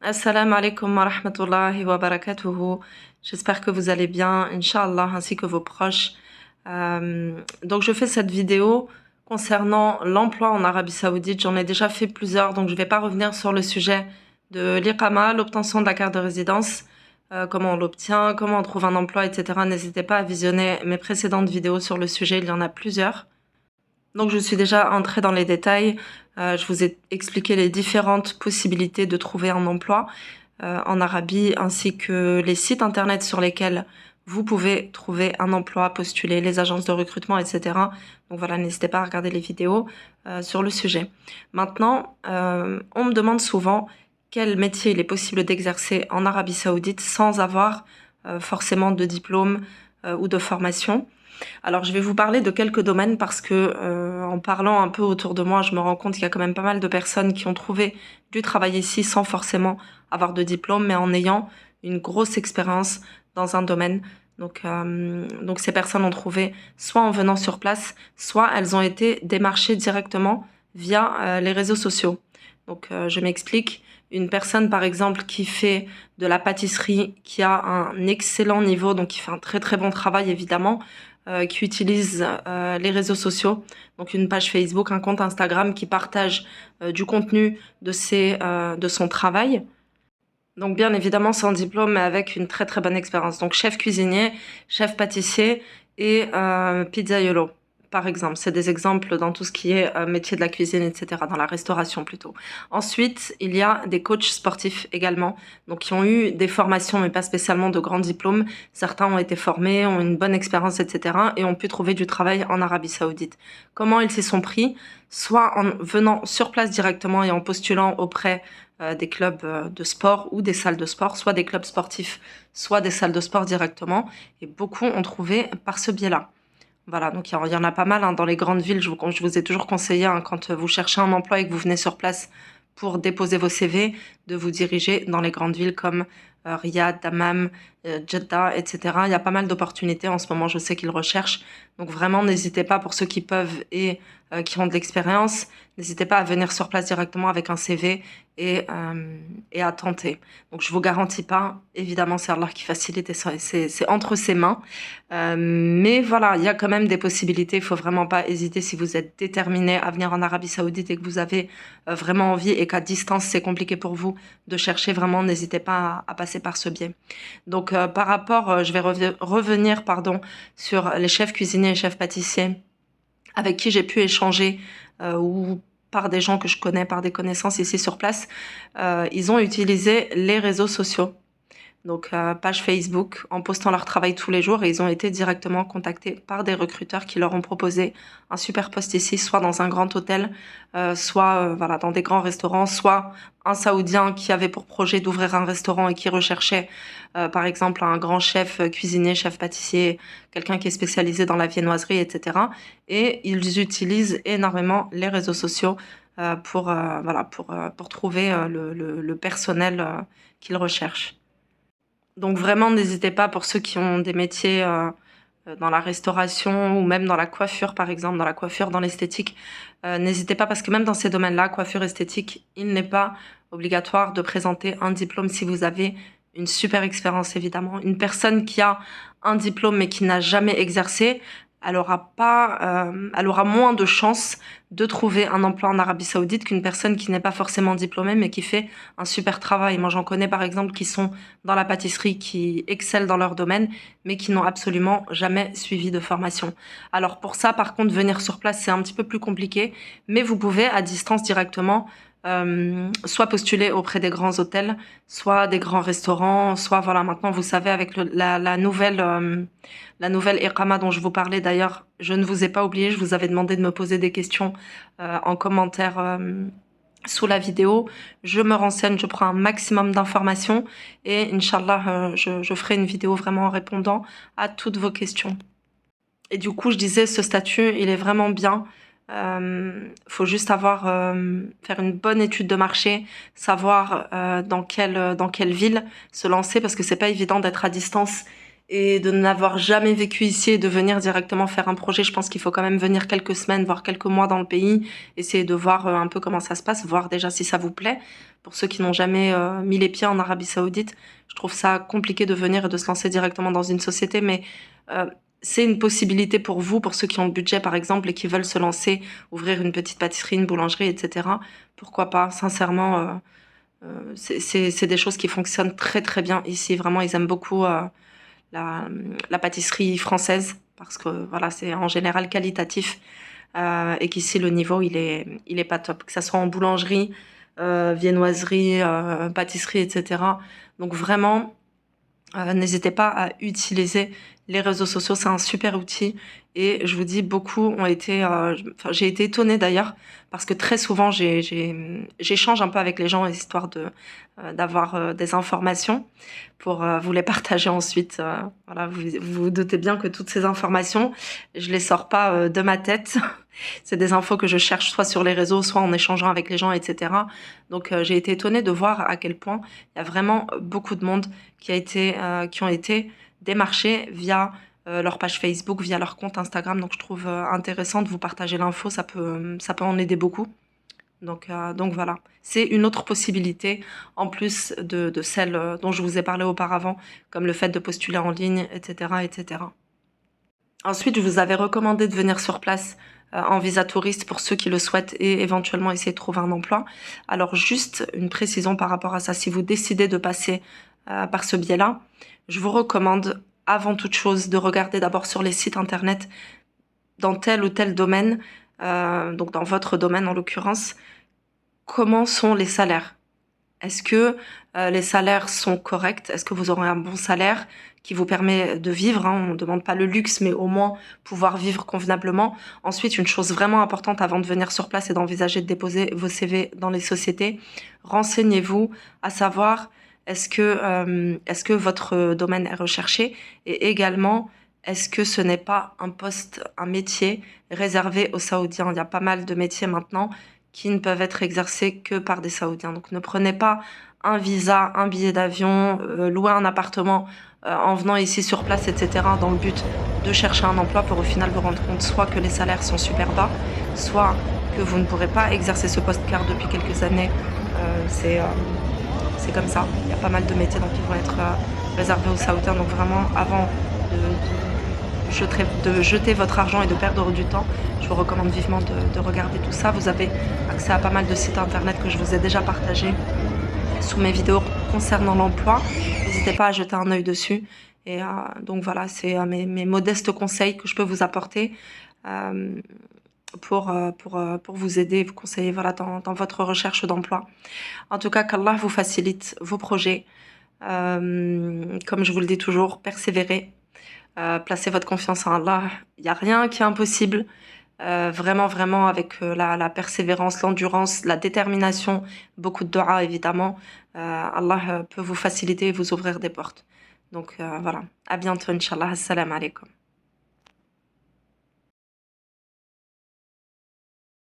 Assalamu alaikum wa rahmatullahi wa barakatuhu. J'espère que vous allez bien, Inch'Allah, ainsi que vos proches. Donc je fais cette vidéo concernant l'emploi en Arabie Saoudite. J'en ai déjà fait plusieurs, donc je ne vais pas revenir sur le sujet de l'iqama, l'obtention de la carte de résidence, comment on l'obtient, comment on trouve un emploi, etc. N'hésitez pas à visionner mes précédentes vidéos sur le sujet, il y en a plusieurs. Donc je suis déjà entrée dans les détails. Je vous ai expliqué les différentes possibilités de trouver un emploi en Arabie, ainsi que les sites internet sur lesquels vous pouvez trouver un emploi, postuler, les agences de recrutement, etc. Donc voilà, n'hésitez pas à regarder les vidéos sur le sujet. Maintenant, on me demande souvent quel métier il est possible d'exercer en Arabie Saoudite sans avoir forcément de diplôme ou de formation. Alors, je vais vous parler de quelques domaines parce que, en parlant un peu autour de moi, je me rends compte qu'il y a quand même pas mal de personnes qui ont trouvé du travail ici sans forcément avoir de diplôme, mais en ayant une grosse expérience dans un domaine. Donc ces personnes ont trouvé soit en venant sur place, soit elles ont été démarchées directement via les réseaux sociaux. Donc, je m'explique. Une personne, par exemple, qui fait de la pâtisserie, qui a un excellent niveau, donc qui fait un très très bon travail, évidemment, qui utilise les réseaux sociaux, donc une page Facebook, un compte Instagram qui partage du contenu de son travail. Donc bien évidemment sans diplôme, mais avec une très très bonne expérience. Donc chef cuisinier, chef pâtissier et pizzaiolo, par exemple. C'est des exemples dans tout ce qui est métier de la cuisine, etc., dans la restauration plutôt. Ensuite, il y a des coachs sportifs également, donc qui ont eu des formations, mais pas spécialement de grands diplômes. Certains ont été formés, ont une bonne expérience, etc., et ont pu trouver du travail en Arabie Saoudite. Comment ils s'y sont pris? Soit en venant sur place directement et en postulant auprès des clubs de sport ou des salles de sport, soit des clubs sportifs, soit des salles de sport directement. Et beaucoup ont trouvé par ce biais-là. Voilà, donc il y en a pas mal hein, dans les grandes villes. Je vous ai toujours conseillé, hein, quand vous cherchez un emploi et que vous venez sur place pour déposer vos CV, de vous diriger dans les grandes villes comme Riyad, Dammam, Jeddah, etc. Il y a pas mal d'opportunités en ce moment, je sais qu'ils recherchent. Donc vraiment, n'hésitez pas pour ceux qui peuvent et qui ont de l'expérience, n'hésitez pas à venir sur place directement avec un CV et à tenter. Donc je vous garantis pas, évidemment c'est Allah qui facilite et c'est entre ses mains. Mais voilà, il y a quand même des possibilités. Il faut vraiment pas hésiter si vous êtes déterminé à venir en Arabie Saoudite et que vous avez vraiment envie et qu'à distance c'est compliqué pour vous de chercher vraiment, n'hésitez pas à passer par ce biais. Donc par rapport, je vais revenir pardon sur les chefs cuisiniers et chefs pâtissiers avec qui j'ai pu échanger ou par des gens que je connais, par des connaissances ici sur place. Ils ont utilisé les réseaux sociaux, donc page Facebook, en postant leur travail tous les jours, et ils ont été directement contactés par des recruteurs qui leur ont proposé un super poste ici, soit dans un grand hôtel, soit voilà, dans des grands restaurants, soit un Saoudien qui avait pour projet d'ouvrir un restaurant et qui recherchait par exemple un grand chef cuisinier, chef pâtissier, quelqu'un qui est spécialisé dans la viennoiserie, etc. Et ils utilisent énormément les réseaux sociaux voilà, pour trouver le personnel qu'ils recherchent. Donc vraiment, n'hésitez pas pour ceux qui ont des métiers dans la restauration ou même dans la coiffure, par exemple, dans la coiffure, dans l'esthétique. N'hésitez pas parce que même dans ces domaines-là, coiffure, esthétique, il n'est pas obligatoire de présenter un diplôme si vous avez une super expérience, évidemment. Une personne qui a un diplôme mais qui n'a jamais exercé, elle aura moins de chances de trouver un emploi en Arabie Saoudite qu'une personne qui n'est pas forcément diplômée mais qui fait un super travail. Moi, j'en connais par exemple qui sont dans la pâtisserie, qui excellent dans leur domaine, mais qui n'ont absolument jamais suivi de formation. Alors pour ça, par contre, venir sur place, c'est un petit peu plus compliqué, mais vous pouvez à distance directement soit postuler auprès des grands hôtels, soit des grands restaurants, soit voilà, maintenant vous savez avec la nouvelle Iqama dont je vous parlais d'ailleurs, je ne vous ai pas oublié, je vous avais demandé de me poser des questions en commentaire sous la vidéo. Je me renseigne, je prends un maximum d'informations et Inch'Allah, je ferai une vidéo vraiment en répondant à toutes vos questions. Et du coup, je disais, ce statut, il est vraiment bien. Faut juste faire une bonne étude de marché, savoir dans quelle ville se lancer parce que c'est pas évident d'être à distance et de n'avoir jamais vécu ici et de venir directement faire un projet, je pense qu'il faut quand même venir quelques semaines, voire quelques mois dans le pays, essayer de voir un peu comment ça se passe, voir déjà si ça vous plaît. Pour ceux qui n'ont jamais mis les pieds en Arabie Saoudite, je trouve ça compliqué de venir et de se lancer directement dans une société, mais euh, c'est une possibilité pour vous, pour ceux qui ont le budget par exemple et qui veulent se lancer, ouvrir une petite pâtisserie, une boulangerie, etc. Pourquoi pas, sincèrement, c'est des choses qui fonctionnent très très bien ici. Vraiment, ils aiment beaucoup la, la pâtisserie française parce que voilà, c'est en général qualitatif et qu'ici le niveau il est pas top, que ça soit en boulangerie, viennoiserie, pâtisserie, etc. Donc vraiment, n'hésitez pas à utiliser les réseaux sociaux, c'est un super outil. Et je vous dis, beaucoup ont été... enfin, j'ai été étonnée d'ailleurs, parce que très souvent, j'échange un peu avec les gens, histoire d'avoir des informations pour vous les partager ensuite. Voilà, vous vous doutez bien que toutes ces informations, je les sors pas de ma tête. C'est des infos que je cherche soit sur les réseaux, soit en échangeant avec les gens, etc. Donc j'ai été étonnée de voir à quel point il y a vraiment beaucoup de monde qui ont été démarchés via leur page Facebook, via leur compte Instagram. Donc je trouve intéressant de vous partager l'info, ça peut en aider beaucoup. Donc voilà, c'est une autre possibilité en plus de celle dont je vous ai parlé auparavant, comme le fait de postuler en ligne, etc., etc. Ensuite, je vous avais recommandé de venir sur place en visa touriste pour ceux qui le souhaitent et éventuellement essayer de trouver un emploi. Alors juste une précision par rapport à ça, si vous décidez de passer par ce biais-là, je vous recommande avant toute chose de regarder d'abord sur les sites internet dans tel ou tel domaine, donc dans votre domaine en l'occurrence, comment sont les salaires. Est-ce que les salaires sont corrects? Est-ce que vous aurez un bon salaire qui vous permet de vivre, hein? On ne demande pas le luxe, mais au moins pouvoir vivre convenablement. Ensuite, une chose vraiment importante avant de venir sur place et d'envisager de déposer vos CV dans les sociétés, renseignez-vous à savoir est-ce que votre domaine est recherché et également est-ce que ce n'est pas un poste, un métier réservé aux Saoudiens. Il y a pas mal de métiers maintenant qui ne peuvent être exercés que par des Saoudiens. Donc ne prenez pas un visa, un billet d'avion, louer un appartement en venant ici sur place, etc., dans le but de chercher un emploi pour au final vous rendre compte soit que les salaires sont super bas, soit que vous ne pourrez pas exercer ce poste car depuis quelques années, c'est comme ça. Il y a pas mal de métiers donc, qui vont être réservés aux Saoudiens. Donc vraiment, avant de jeter votre argent et de perdre du temps, je vous recommande vivement de regarder tout ça. Vous avez accès à pas mal de sites internet que je vous ai déjà partagés sous mes vidéos concernant l'emploi. N'hésitez pas à jeter un œil dessus. Et donc voilà, c'est mes modestes conseils que je peux vous apporter pour vous aider, vous conseiller voilà, dans votre recherche d'emploi. En tout cas, qu'Allah vous facilite vos projets. Comme je vous le dis toujours, persévérez. Placez votre confiance en Allah. Il n'y a rien qui est impossible. Vraiment, vraiment, avec la persévérance, l'endurance, la détermination, beaucoup de dua évidemment, Allah peut vous faciliter et vous ouvrir des portes. Donc voilà, à bientôt, Inch'Allah. Assalamu alaikum.